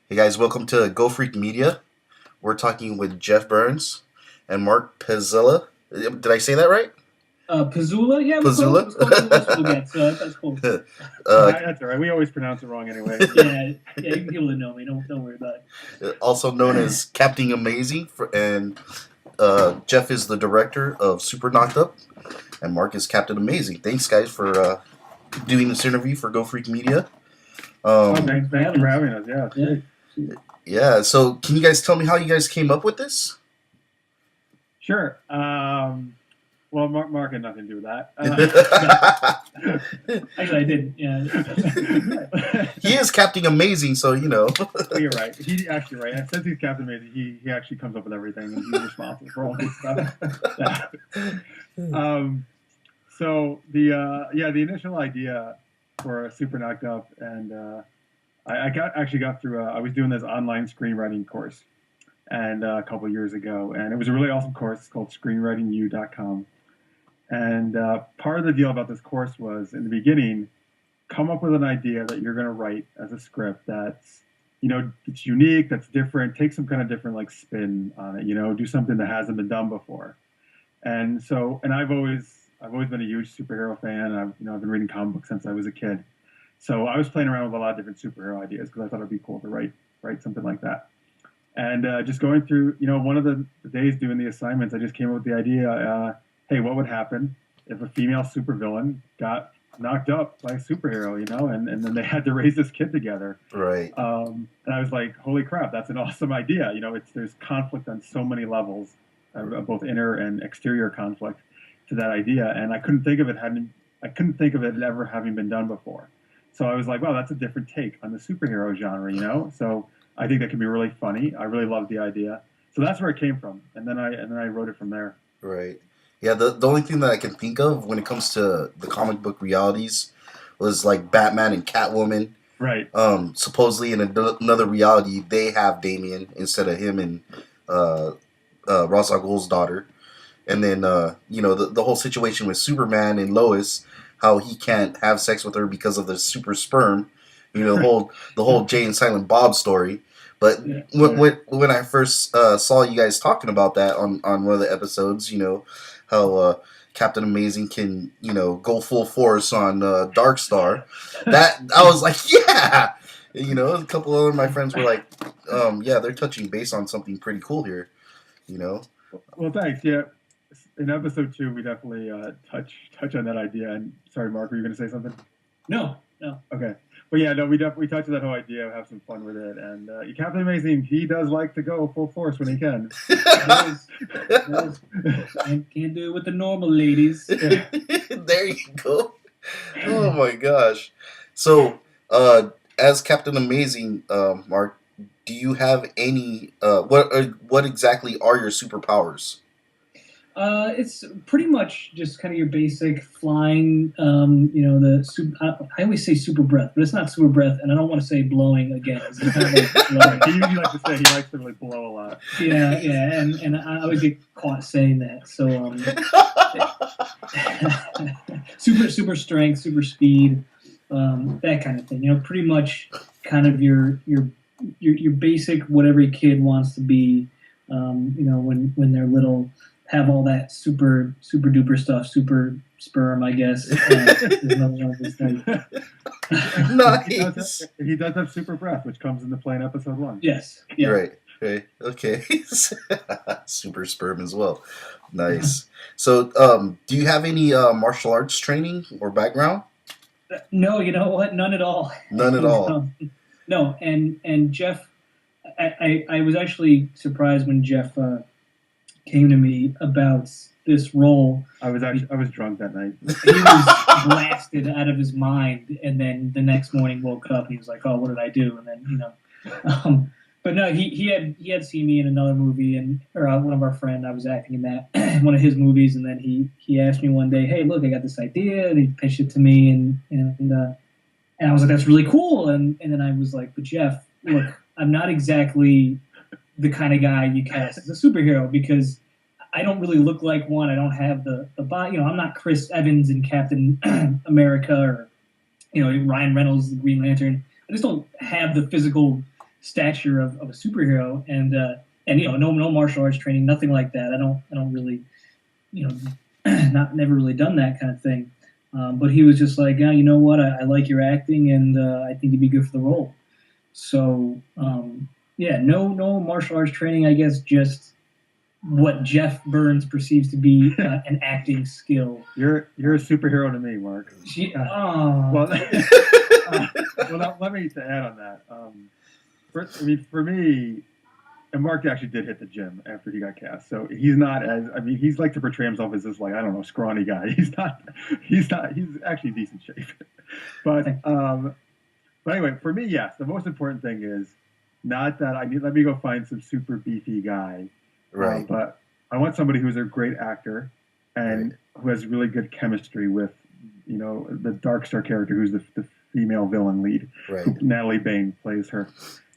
Hey guys, welcome to Go Freak Media. We're talking with Jeff Burns and Mark Pezzella. Did I say that right? Pazula? Yeah, Pezzula? it was close to get, so that's cool. That's all right. We always pronounce it wrong anyway. Yeah, you people that know me, don't worry about it. Also known as Captain Amazing, and Jeff is the director of Super Knocked Up, and Mark is Captain Amazing. Thanks, guys, for doing this interview for Go Freak Media. Thanks for having us. Yeah, it's great. Yeah, so can you guys tell me how you guys came up with this? Sure. Well, Mark had nothing to do with that. Actually, I did. Yeah. He is Captain Amazing, so you know. You're right. He's actually right. And since he's Captain Amazing, he actually comes up with everything, and he's responsible for all this stuff. So the initial idea for Super Knocked Up, and I got through. I was doing this online screenwriting course, and a couple years ago, and it was a really awesome course. It's called ScreenwritingU.com. And part of the deal about this course was, in the beginning, come up with an idea that you're going to write as a script that's, it's unique, that's different, take some kind of different spin on it, do something that hasn't been done before. And so, and I've always been a huge superhero fan. And I've been reading comic books since I was a kid. So I was playing around with a lot of different superhero ideas because I thought it'd be cool to write something like that. And just going through, one of the days doing the assignments, I just came up with the idea. Hey, what would happen if a female supervillain got knocked up by a superhero, and then they had to raise this kid together. Right. And I was like, holy crap, that's an awesome idea. There's conflict on so many levels, both inner and exterior conflict to that idea. And I couldn't think of it ever having been done before. So I was like, wow, that's a different take on the superhero genre, So I think that could be really funny. I really loved the idea. So that's where it came from. And then I wrote it from there. Right. Yeah, the only thing that I can think of when it comes to the comic book realities was like Batman and Catwoman. Right. Supposedly in another reality, they have Damian instead of him and Ra's al Ghul's daughter. And then, the whole situation with Superman and Lois, how he can't have sex with her because of the super sperm. The whole Jay and Silent Bob story. But when I first saw you guys talking about that on one of the episodes, how Captain Amazing can, go full force on Darkstar, that I was like, yeah! A couple other of my friends were like, yeah, they're touching base on something pretty cool here, Well, thanks. Yeah. In episode 2, we definitely touch on that idea. And sorry, Mark, were you going to say something? No. Okay. But yeah, no, we touched on that whole idea, have some fun with it. And Captain Amazing, he does like to go full force when he can. Can't do it with the normal ladies. Yeah. There you go. Oh my gosh. So, as Captain Amazing, Mark, do you have any? What exactly are your superpowers? It's pretty much just kind of your basic flying. I always say super breath, but it's not super breath, and I don't want to say blowing again. It's kind of he usually likes to say he likes to really blow a lot. Yeah, and I always get caught saying that. So, super strength, super speed, that kind of thing. Pretty much kind of your basic what every kid wants to be. When they're little. Have all that super duper stuff, super sperm, I guess. Nice. He does have super breath, which comes into play in episode 1. Yes. Yeah. Right. Okay. Super sperm as well. Nice. So, do you have any martial arts training or background? No, you know what? None at all. None at all. No, and Jeff, I was actually surprised when Jeff came to me about this role. I was drunk that night. He was blasted out of his mind, and then the next morning woke up and he was like, "Oh, what did I do?" And then but no, he had seen me in another movie, or one of our friends. I was acting in that one of his movies, and then he asked me one day, "Hey, look, I got this idea," and he pitched it to me, and I was like, "That's really cool," and then I was like, "But Jeff, look, I'm not exactly the kind of guy you cast as a superhero because I don't really look like one. I don't have the body. I'm not Chris Evans in Captain America or Ryan Reynolds, the Green Lantern. I just don't have the physical stature of a superhero, and no martial arts training, nothing like that. I don't really, never really done that kind of thing. But he was just like, yeah, you know what, I like your acting, and I think you'd be good for the role. So yeah, no martial arts training. I guess just what Jeff Burns perceives to be an acting skill. You're a superhero to me, Mark. Well, let me to add on that. For me, and Mark actually did hit the gym after he got cast, so he's not as. I mean, he's like to portray himself as this, like, I don't know, scrawny guy. He's not. He's actually decent shape. But anyway, for me, yes, the most important thing is not that let me go find some super beefy guy. Right. But I want somebody who's a great actor and who has really good chemistry with, the Dark Star character, who's the female villain lead. Right. Natalie Bain plays her.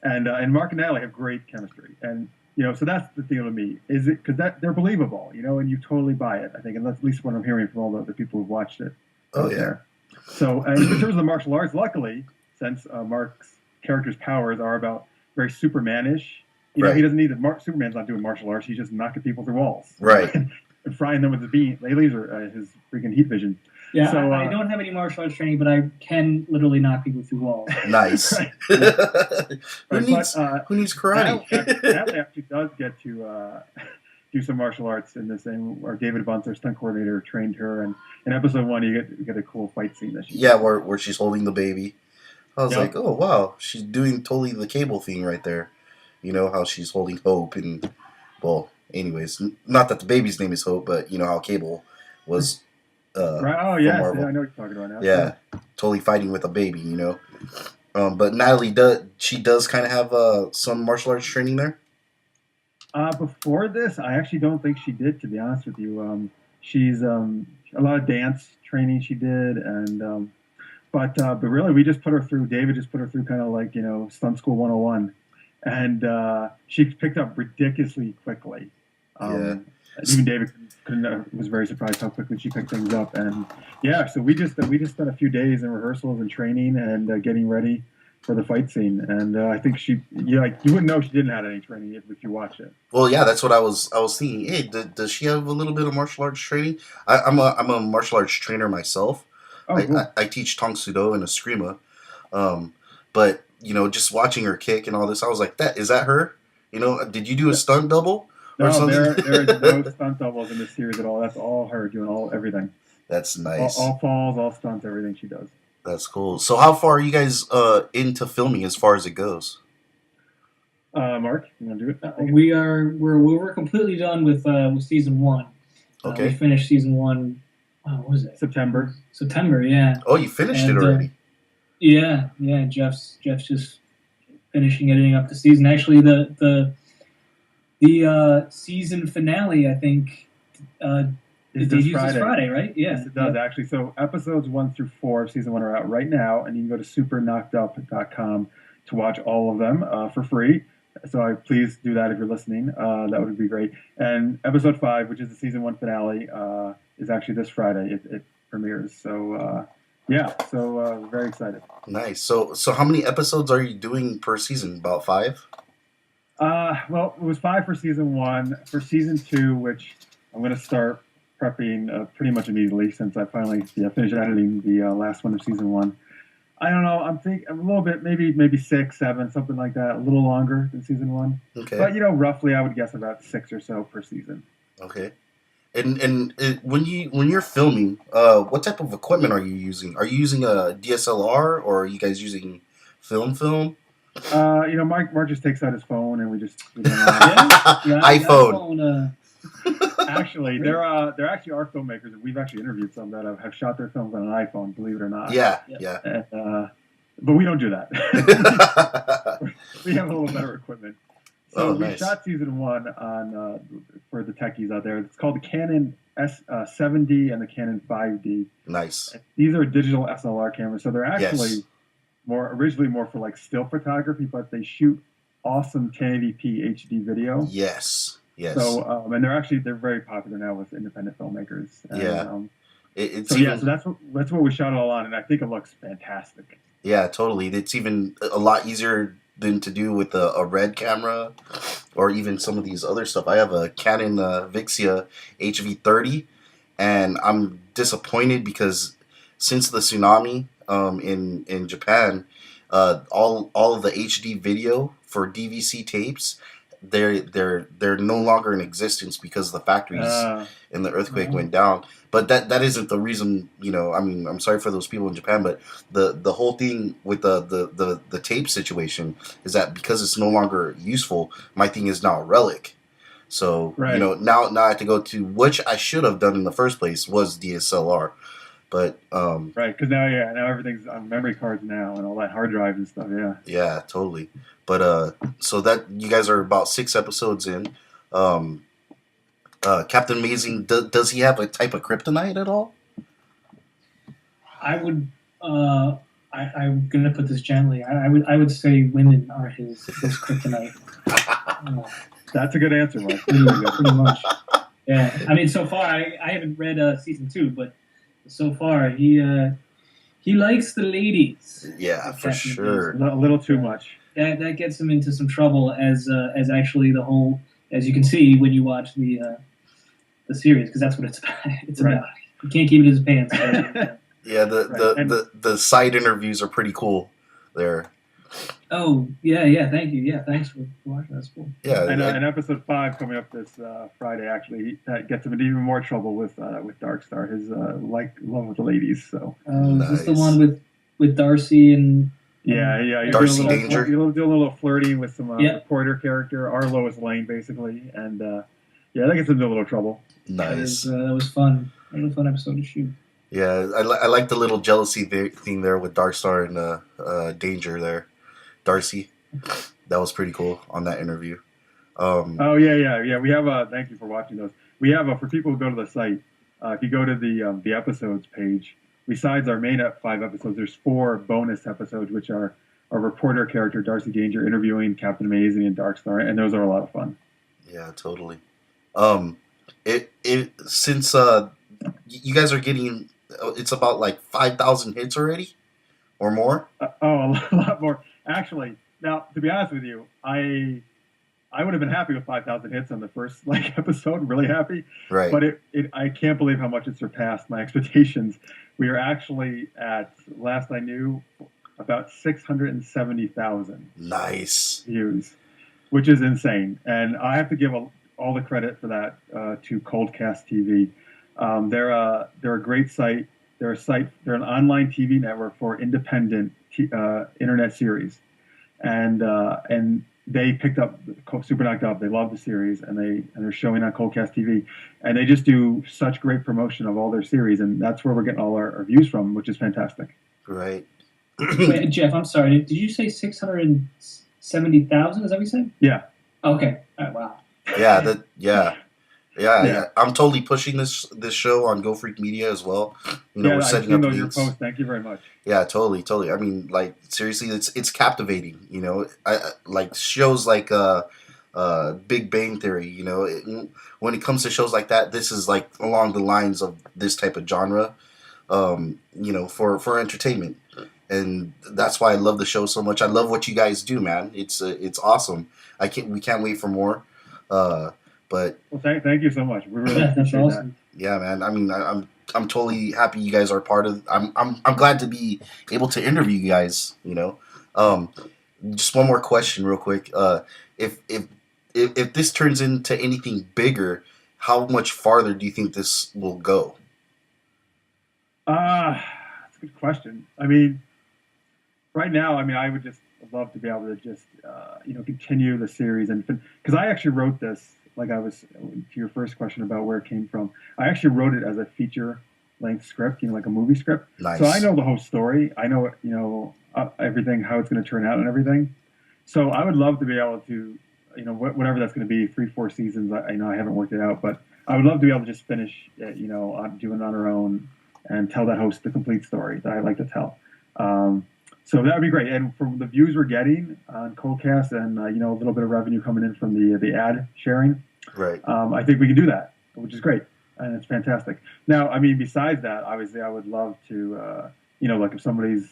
And Mark and Natalie have great chemistry. And, so that's the deal to me. Is it because they're believable, and you totally buy it, I think. And that's at least what I'm hearing from all the people who've watched it. Oh, yeah. There. So in terms of the martial arts, luckily, since Mark's character's powers are about very Superman-ish, he doesn't need Superman's not doing martial arts. He's just knocking people through walls, right, and frying them with his laser, his freaking heat vision. Yeah, so, I don't have any martial arts training, but I can literally knock people through walls. Nice. Who needs karate? Natalie actually does get to do some martial arts in this thing. Or David Bunce, our stunt coordinator, trained her, and in episode 1, you get a cool fight scene that she. Yeah, where she's holding the baby. I was like, oh wow, she's doing totally the Cable thing right there. How she's holding Hope, and well, anyways, not that the baby's name is Hope, but how Cable was. Right. Oh yes, I know what you're talking about now. Yeah, totally fighting with a baby, But Natalie does kind of have some martial arts training there. Before this, I actually don't think she did. To be honest with you, she's a lot of dance training she did, and but really, we just put her through. David just put her through kind of like stunt school 101. And she picked up ridiculously quickly. Even David was very surprised how quickly she picked things up. And yeah, so we just spent a few days in rehearsals and training and getting ready for the fight scene. And I think you wouldn't know she didn't have any training if you watch it. Well, yeah, that's what I was thinking. Hey, does she have a little bit of martial arts training? I'm a martial arts trainer myself. Oh, cool. I teach Tong Sudo and Eskrima. But just watching her kick and all this, I was like, is that her? Did you do a stunt double or something? No, there's no stunt doubles in this series at all. That's all her doing everything. That's nice. All falls, all stunts, everything she does. That's cool. So how far are you guys into filming as far as it goes? Mark, you want to do it? We're completely done with season 1. Okay. We finished season 1. What was it? September, yeah. Oh, you finished it already. Yeah. Jeff's just finishing editing up the season. Actually, the season finale, I think, is this Friday, right? Yeah. Yes, it does actually. So episodes 1 through 4 of season 1 are out right now, and you can go to superknockedup.com to watch all of them for free. So please do that if you're listening. That would be great. And episode 5, which is the season 1 finale, is actually this Friday. It premieres. So. We're very excited. Nice. So how many episodes are you doing per season? About 5? Well, it was 5 for season 1. For season 2, which I'm going to start prepping pretty much immediately since I finally finished editing the last one of season 1. I don't know. I'm a little bit, maybe 6, 7, something like that. A little longer than season 1. Okay. But roughly, I would guess about 6 or so per season. Okay. And when you're filming, what type of equipment are you using? Are you using a DSLR or are you guys using film? Mark just takes out his phone and we just iPhone. Actually, there actually are filmmakers. We've actually interviewed some that have shot their films on an iPhone. Believe it or not. Yeah. But we don't do that. We have a little better equipment. So we shot season 1 on for the techies out there. It's called the Canon S7D and the Canon 5D. Nice. These are digital SLR cameras, so they're actually originally more for like still photography, but they shoot awesome 1080p HD video. Yes. So and they're very popular now with independent filmmakers. And, so that's what we shot it all on, and I think it looks fantastic. Yeah, totally. It's even a lot easier than to do with a red camera or even some of these other stuff. I have a Canon Vixia HV30, and I'm disappointed because since the tsunami in Japan, all of the HD video for DVC tapes, they're no longer in existence because the factories and the earthquake went down. But that isn't the reason, you know. I mean, I'm sorry for those people in Japan, but the whole thing with the tape situation is that because it's no longer useful, my thing is now a relic. So you know, now I have to go to, which I should have done in the first place, was DSLR. But right, because now everything's on memory cards now and all that hard drive and stuff. Yeah, totally. But so that you guys are about 6 episodes in. Captain Amazing, does he have a type of kryptonite at all? I would. I'm gonna put this gently. I would say women are his kryptonite. That's a good answer, Mike. Pretty much. Yeah. I mean, so far I haven't read season 2, but so far he likes the ladies. Yeah, for sure. A little too much. That gets him into some trouble as actually the whole, as you can see when you watch the series, because that's what it's about. It's about. You can't keep it in his pants. Yeah, the side interviews are pretty cool there. Oh, yeah, thank you. Yeah, thanks for watching. That's cool. Yeah, and episode 5 coming up this Friday, actually, that gets him into even more trouble with Darkstar, his love with the ladies. So, is this the one with Darcy and? Yeah. Darcy Danger. You're doing a little flirting with some reporter character, our Lois Lane, basically, and that gets him into a little trouble. Nice. That was fun. It was a fun episode to shoot. Yeah, I like the little jealousy thing there with Darkstar and Danger there. Darcy, that was pretty cool on that interview. Yeah. We have thank you for watching those. We have for people who go to the site. If you go to the episodes page, besides our main 5 episodes, there's 4 bonus episodes, which are a reporter character, Darcy Danger, interviewing Captain Amazing and Darkstar, and those are a lot of fun. Yeah, totally. Since you guys are getting, it's about like 5,000 hits already, or more. A lot more. Actually, now to be honest with you, I would have been happy with 5,000 hits on the first episode, really happy. Right. But I can't believe how much it surpassed my expectations. We are actually at, last I knew, about 670,000. Nice Views, which is insane. And I have to give all the credit for that to Coldcast TV. They're a great site. They're an online TV network for independent internet series, and they picked up Super Knocked Up. They love the series, and they're showing on Coldcast TV, and they just do such great promotion of all their series, and that's where we're getting all our views from, which is fantastic. Right. Wait, Jeff, I'm sorry. Did you say 670,000? Is that what you said? Yeah. Okay. Wow. Yeah. I'm totally pushing this show on Go Freak Media as well. You know, we're setting up your post. Thank you very much. Yeah, totally. I mean, like, seriously, it's captivating. You know, I like shows like Big Bang Theory. You know, when it comes to shows like that, this is like along the lines of this type of genre. You know, for entertainment, and that's why I love the show so much. I love what you guys do, man. It's awesome. We can't wait for more. But thank you so much. We really appreciate awesome. that. Yeah, man. I mean, I'm totally happy you guys are part of. I'm glad to be able to interview you guys. You know, just one more question, real quick. If this turns into anything bigger, how much farther do you think this will go? That's a good question. I mean, right now, I would just love to be able to just continue the series, and because I actually wrote this. Like I was to your first question about where it came from, I actually wrote it as a feature-length script, like a movie script. Nice. So I know the whole story. I know, everything, how it's going to turn out and everything. So I would love to be able to, whatever that's going to be, 3-4 seasons. I haven't worked it out, but I would love to be able to just finish, doing it on our own and tell that host the complete story that I like to tell. So that would be great. And from the views we're getting on Coldcast and, a little bit of revenue coming in from the ad sharing, right? I think we can do that, which is great. And it's fantastic. Now, besides that, obviously, I would love to, like if somebody's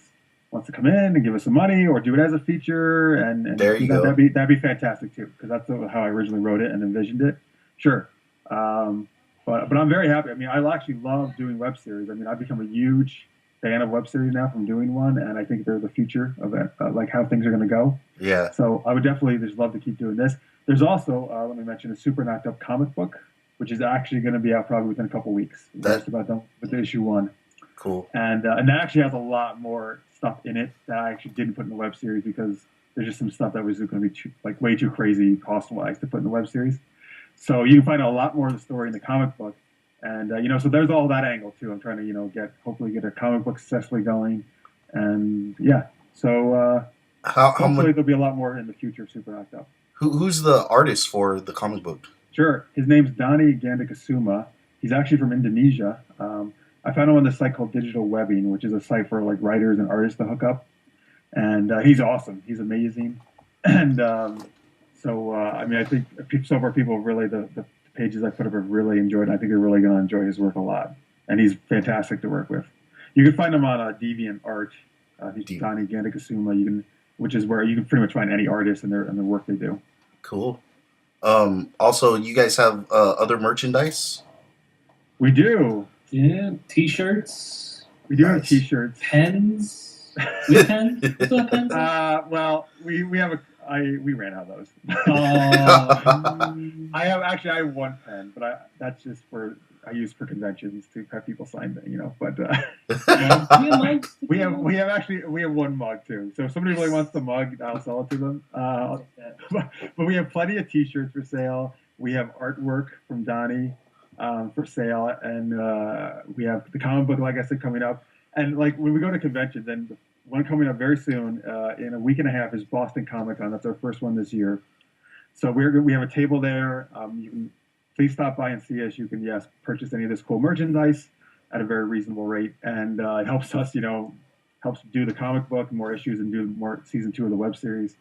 wants to come in and give us some money or do it as a feature, and There you go. that'd be fantastic too, because that's how I originally wrote it and envisioned it. Sure. But I'm very happy. I mean, I actually love doing web series. I mean, I've become a huge fan of web series now from doing one, and I think they're the future of it, like how things are going to go. Yeah. So I would definitely just love to keep doing this. There's also, let me mention, a Super Knocked Up comic book, which is actually going to be out probably within a couple weeks. We're just about done with issue 1. Cool. And that actually has a lot more stuff in it that I actually didn't put in the web series, because there's just some stuff that was going to be way too crazy cost-wise to put in the web series. So you can find out a lot more of the story in the comic book. And, so there's all that angle, too. I'm trying to, hopefully get a comic book successfully going. And, yeah. So hopefully there'll be a lot more in the future of Super Knocked Up. Who's the artist for the comic book? Sure. His name's Donnie Gandikasuma. He's actually from Indonesia. I found him on this site called Digital Webbing, which is a site for, like, writers and artists to hook up. And he's awesome. He's amazing. And I mean, I think so far people really, the pages I put up have really enjoyed. I think they're really going to enjoy his work a lot. And he's fantastic to work with. You can find him on DeviantArt. He's Donnie Gandikasuma, which is where you can pretty much find any artist and their work they do. Cool. Also, you guys have other merchandise? We do. Yeah, T-shirts. We do have T-shirts. Pens. We have pens? We still have pens? Well, we have we ran out of those. I have one pen, but that's just I use for conventions to have people sign them, But we have one mug too. So if somebody really wants the mug, I'll sell it to them. But we have plenty of T-shirts for sale. We have artwork from Donnie for sale, and we have the comic book, like I said, coming up. And like when we go to conventions, and the one coming up very soon, in a week and a half, is Boston Comic Con. That's our first one this year. So we have a table there. You can please stop by and see us. You can purchase any of this cool merchandise at a very reasonable rate, and it helps us, helps do the comic book, more issues, and do more season 2 of the web series.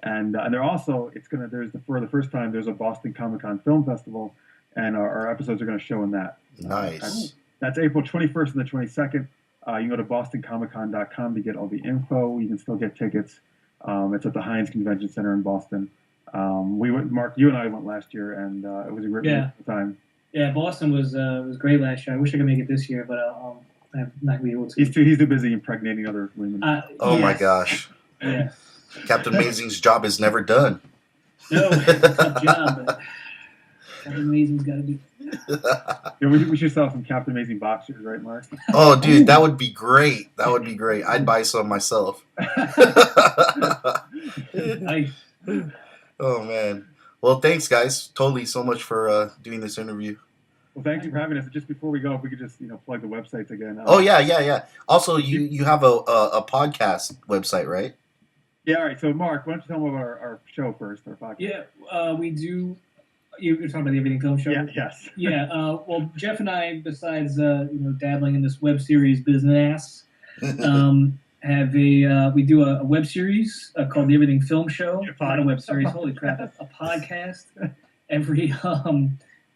And they're also for the first time there's a Boston Comic Con Film Festival, and our episodes are going to show in that. Nice. That's April 21st and the 22nd. You can go to bostoncomiccon.com to get all the info. You can still get tickets. It's at the Heinz Convention Center in Boston. Mark, you and I went last year, and it was a great time. Yeah, Boston was great last year. I wish I could make it this year, but I'm not going to be able to. He's too busy impregnating other women. My gosh. Yeah. Captain Amazing's job is never done. No, it's a tough job, but Captain Amazing's got to do it. We should sell some Captain Amazing boxers, right, Mark? Oh, dude, that would be great. That would be great. I'd buy some myself. Nice. Oh, man. Well, thanks, guys. Totally so much for doing this interview. Well, thank you for having us. Just before we go, if we could just plug the websites again. Yeah. Also, you have a podcast website, right? Yeah, all right. So, Mark, why don't you tell them about our show first, our podcast? Yeah, we do. You're talking about the Everything Film Show? Yeah, yes. Yeah, well, Jeff and I, besides dabbling in this web series business, we do a web series called the Everything Film Show. Not a web series, holy crap, a podcast.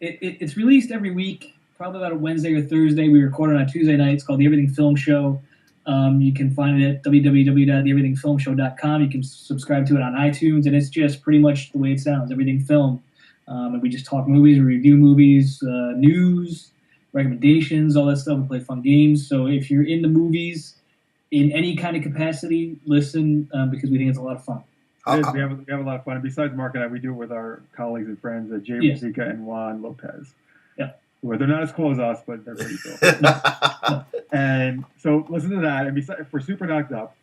It's released every week, probably about a Wednesday or Thursday. We record on a Tuesday night. It's called the Everything Film Show. You can find it at www.theeverythingfilmshow.com. You can subscribe to it on iTunes, and it's just pretty much the way it sounds, Everything Film. And we just talk movies, we review movies, news, recommendations, all that stuff. We play fun games. So if you're in the movies in any kind of capacity, listen, because we think it's a lot of fun. We have a lot of fun. And besides Mark and I, we do it with our colleagues and friends, Jay Rosica and Juan Lopez. Yeah. They're not as cool as us, but they're pretty cool. And so listen to that. And for Super Knocked Up,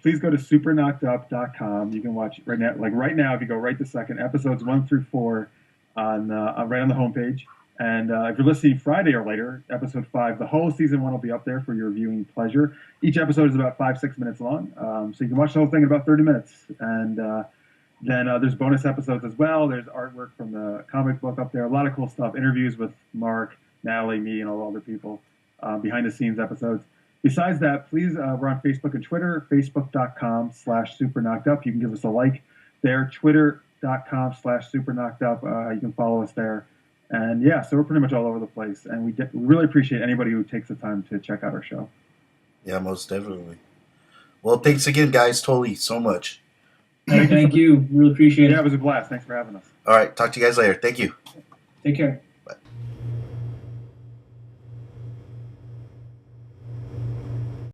please go to superknockedup.com. You can watch right now, if you go right this second, episodes 1 through 4 on right on the homepage. And if you're listening Friday or later, episode 5, the whole season 1 will be up there for your viewing pleasure. Each episode is about 5-6 minutes long, so you can watch the whole thing in about 30 minutes. And then there's bonus episodes as well. There's artwork from the comic book up there. A lot of cool stuff. Interviews with Mark, Natalie, me, and all the other people. Behind-the-scenes episodes. Besides that, please, we're on Facebook and Twitter, facebook.com/superknockedup. You can give us a like there. Twitter.com/superknockedup. You can follow us there. And yeah, so we're pretty much all over the place. And we really appreciate anybody who takes the time to check out our show. Yeah, most definitely. Well, thanks again, guys. Totally, so much. Thank you. Really appreciate Yeah, it. it was a blast. Thanks for having us. All right, talk to you guys later. Thank you. Take care.